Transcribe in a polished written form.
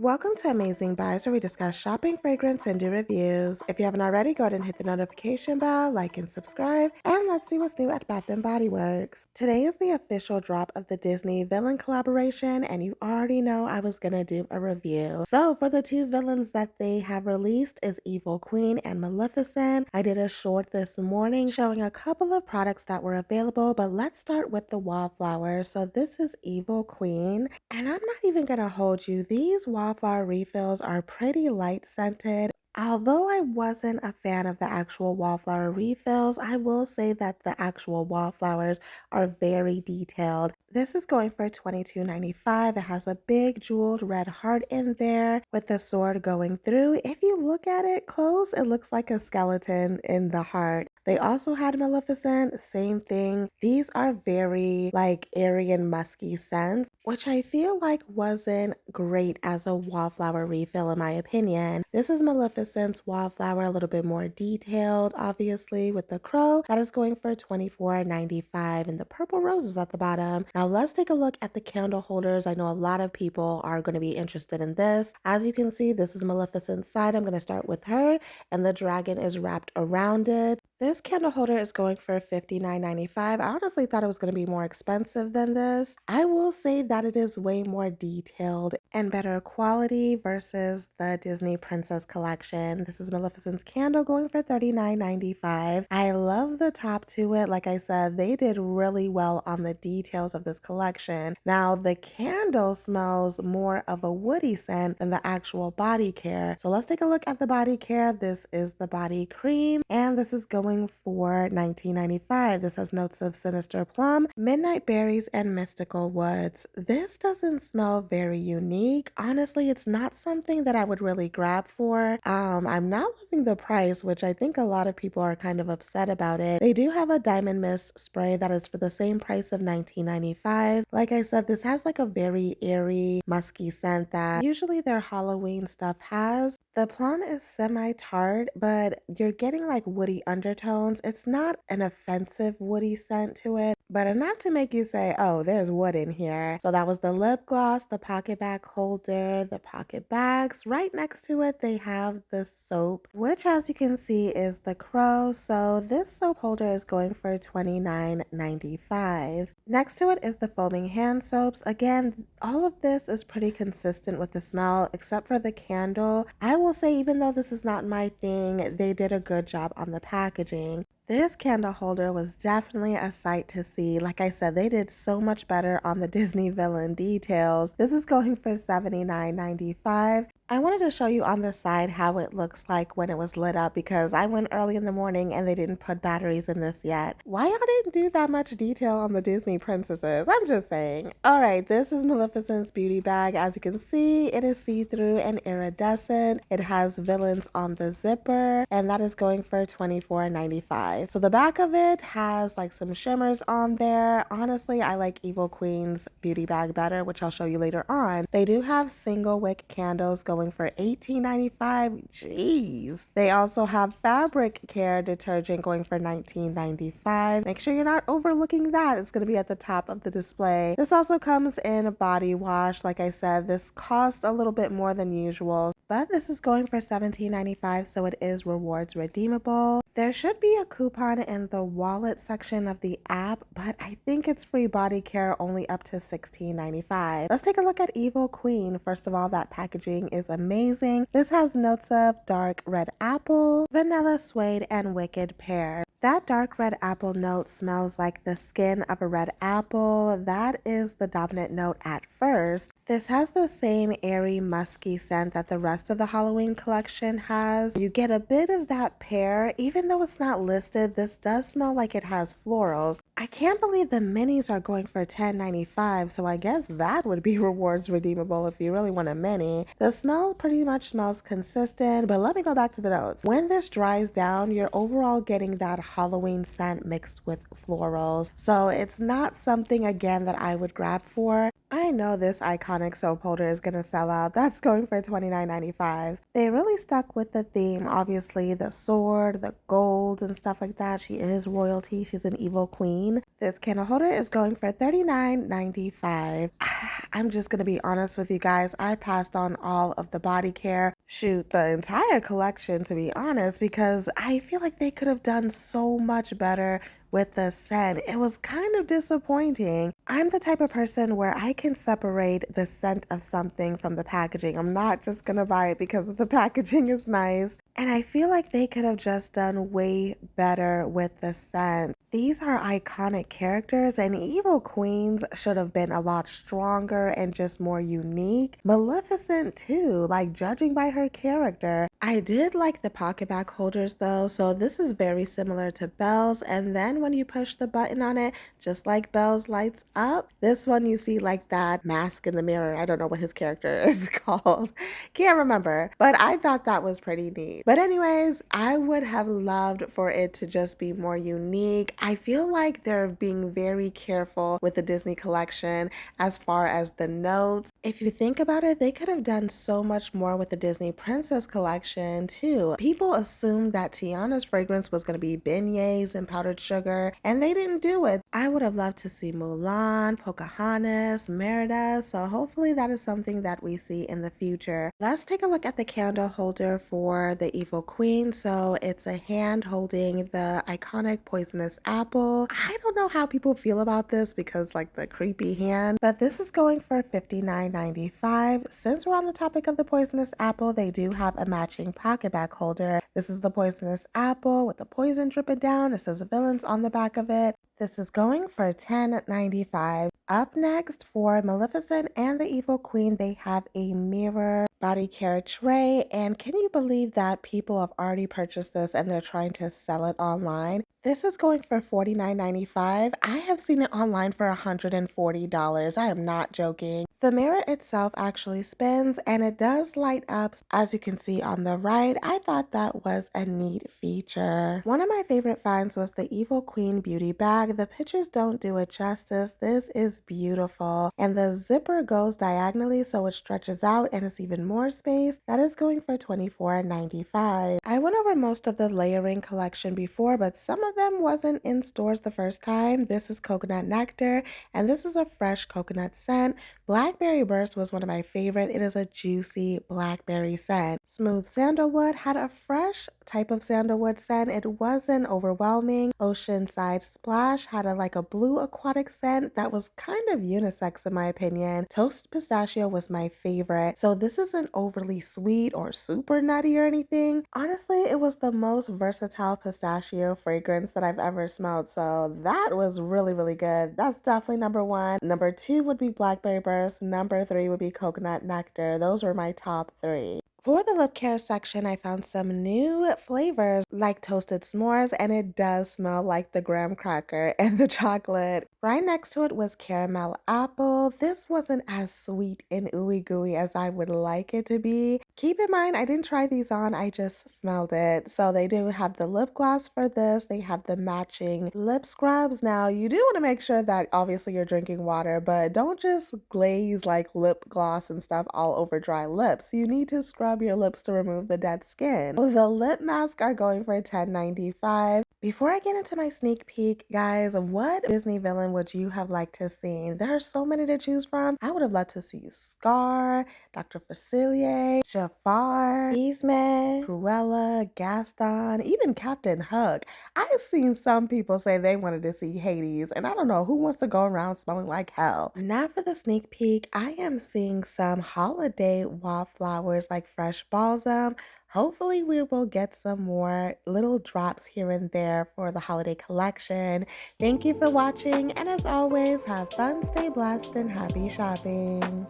Welcome to Amazing Buys, where we discuss shopping, fragrance, and do reviews. If you haven't already, go ahead and hit the notification bell, like and subscribe, and let's see what's new at Bath & Body Works. Today is the official drop of the Disney villain collaboration, and you already know I was gonna do a review. So for the two villains that they have released is Evil Queen and Maleficent. I did a short this morning showing a couple of products that were available, but let's start with the Wallflower. So this is Evil Queen, and I'm not even gonna hold you. These Wallflower refills are pretty light scented. Although I wasn't a fan of the actual Wallflower refills, I will say that the actual Wallflowers are very detailed. This is going for $22.95. It has a big jeweled red heart in there with the sword going through. If you look at it close, it looks like a skeleton in the heart. They also had Maleficent, same thing. These are very like airy and musky scents, which I feel like wasn't great as a Wallflower refill in my opinion. This is Maleficent's Wallflower, a little bit more detailed, obviously, with the crow. That is going for $24.95, and the purple roses at the bottom. Now let's take a look at the candle holders. I know a lot of people are going to be interested in this. As you can see, this is Maleficent's side. I'm going to start with her, and the dragon is wrapped around it. This candle holder is going for $59.95. I honestly thought it was going to be more expensive than this. I will say that it is way more detailed and better quality versus the Disney Princess collection. This is Maleficent's candle going for $39.95. I love the top to it. Like I said, they did really well on the details of this collection. Now, the candle smells more of a woody scent than the actual body care. So let's take a look at the body care. This is the body cream, and this is going for $19.95. This has notes of sinister plum, midnight berries, and mystical woods. This doesn't smell very unique. Honestly, it's not something that I would really grab for. I'm not loving the price, which I think a lot of people are kind of upset about it. They do have a diamond mist spray that is for the same price of $19.95. Like I said, this has like a very airy, musky scent that usually their Halloween stuff has. The plum is semi-tart, but you're getting like woody undertones. It's not an offensive woody scent to it, but enough to make you say, oh, there's wood in here. So that was the lip gloss, the pocket bag holder, the pocket bags. Right next to it, they have the soap, which as you can see is the crow. So this soap holder is going for $29.95. Next to it is the foaming hand soaps. Again, all of this is pretty consistent with the smell, except for the candle. I will say, even though this is not my thing, they did a good job on the packaging. This candle holder was definitely a sight to see. Like I said, they did so much better on the Disney villain details. This is going for $79.95. I wanted to show you on the side how it looks like when it was lit up because I went early in the morning and they didn't put batteries in this yet. Why y'all didn't do that much detail on the Disney princesses? I'm just saying. All right, this is Maleficent's beauty bag. As you can see, it is see-through and iridescent. It has villains on the zipper, and that is going for $24.95. So the back of it has like some shimmers on there. Honestly, I like Evil Queen's beauty bag better, which I'll show you later on. They do have single wick candles going for $18.95. Jeez. They also have fabric care detergent going for $19.95. Make sure you're not overlooking that. It's going to be at the top of the display. This also comes in a body wash. Like I said, this costs a little bit more than usual, but this is going for $17.95, so it is rewards redeemable. There should be a coupon in the wallet section of the app, but I think it's free body care only up to $16.95. Let's take a look at Evil Queen. First of all, that packaging is amazing. This has notes of dark red apple, vanilla suede, and wicked pear. That dark red apple note smells like the skin of a red apple. That is the dominant note at first. This has the same airy, musky scent that the rest of the Halloween collection has. You get a bit of that pear. Even though it's not listed, this does smell like it has florals. I can't believe the minis are going for $10.95, so I guess that would be rewards redeemable if you really want a mini. The smell pretty much smells consistent, but let me go back to the notes. When this dries down, you're overall getting that Halloween scent mixed with florals. So it's not something, again, that I would grab for. I know this iconic soap holder is gonna sell out. That's going for $29.95. They really stuck with the theme, obviously, the sword, the gold, and stuff like that. She is royalty, she's an evil queen. This candle holder is going for $39.95. I'm just gonna be honest with you guys. I passed on all of the body care, shoot, the entire collection to be honest, because I feel like they could have done so much better with the scent. It was kind of disappointing. I'm the type of person where I can separate the scent of something from the packaging. I'm not just gonna buy it because the packaging is nice. And I feel like they could have just done way better with the scent. These are iconic characters, and evil queens should have been a lot stronger and just more unique. Maleficent too, like judging by her character. I did like the pocket back holders though, so this is very similar to Belle's, and then when you push the button on it, just like Belle's lights up, this one you see like that mask in the mirror. I don't know what his character is called. Can't remember, but I thought that was pretty neat. But anyways, I would have loved for it to just be more unique. I feel like they're being very careful with the Disney collection as far as the notes. If you think about it, they could have done so much more with the Disney Princess collection too. People assumed that Tiana's fragrance was going to be beignets and powdered sugar, and they didn't do it. I would have loved to see Mulan, Pocahontas, Merida, so hopefully that is something that we see in the future. Let's take a look at the candle holder for the Evil Queen. So it's a hand holding the iconic poisonous apple. I don't know how people feel about this because like the creepy hand, but this is going for $59.95. Since we're on the topic of the poisonous apple, they do have a matching pocket back holder. This is the poisonous apple with the poison dripping down. It says villains on the back of it. This is going for $10.95. Up next for Maleficent and the Evil Queen, they have a mirror body care tray. And can you believe that people have already purchased this and they're trying to sell it online? This is going for $49.95. I have seen it online for $140. I am not joking. The mirror itself actually spins and it does light up, as you can see on the right. I thought that was a neat feature. One of my favorite finds was the Evil Queen beauty bag. The pictures don't do it justice. This is beautiful. And the zipper goes diagonally so it stretches out and it's even more space. That is going for $24.95. I went over most of the layering collection before, but some of them wasn't in stores the first time. This is coconut nectar and this is a fresh coconut scent. Blackberry Burst was one of my favorite. It is a juicy blackberry scent. Smooth Sandalwood had a fresh type of sandalwood scent. It wasn't overwhelming. Oceanside Splash had like a blue aquatic scent that was kind of unisex in my opinion. Toasted Pistachio was my favorite. So this isn't overly sweet or super nutty or anything. Honestly, it was the most versatile pistachio fragrance that I've ever smelled. So that was really, really good. That's definitely number one. Number two would be Blackberry Burst. Number three would be Coconut Nectar. Those were my top three. For the lip care section, I found some new flavors like toasted s'mores, and it does smell like the graham cracker and the chocolate. Right next to it was caramel apple. This wasn't as sweet and ooey gooey as I would like it to be. Keep in mind, I didn't try these on, I just smelled it. So they do have the lip gloss for this. They have the matching lip scrubs. Now, you do want to make sure that obviously you're drinking water, but don't just glaze like lip gloss and stuff all over dry lips. You need to scrub your lips to remove the dead skin. The lip masks are going for $10.95. Before I get into my sneak peek, guys, what Disney villain would you have liked to see? There are so many to choose from. I would have loved to see Scar, Dr. Facilier, Jafar, Yzma, Cruella, Gaston, even Captain Hook. I've seen some people say they wanted to see Hades, and I don't know who wants to go around smelling like hell. Now for the sneak peek, I am seeing some holiday wallflowers like fresh balsam. Hopefully we will get some more little drops here and there for the holiday collection. Thank you for watching, and as always, have fun, stay blessed, and happy shopping.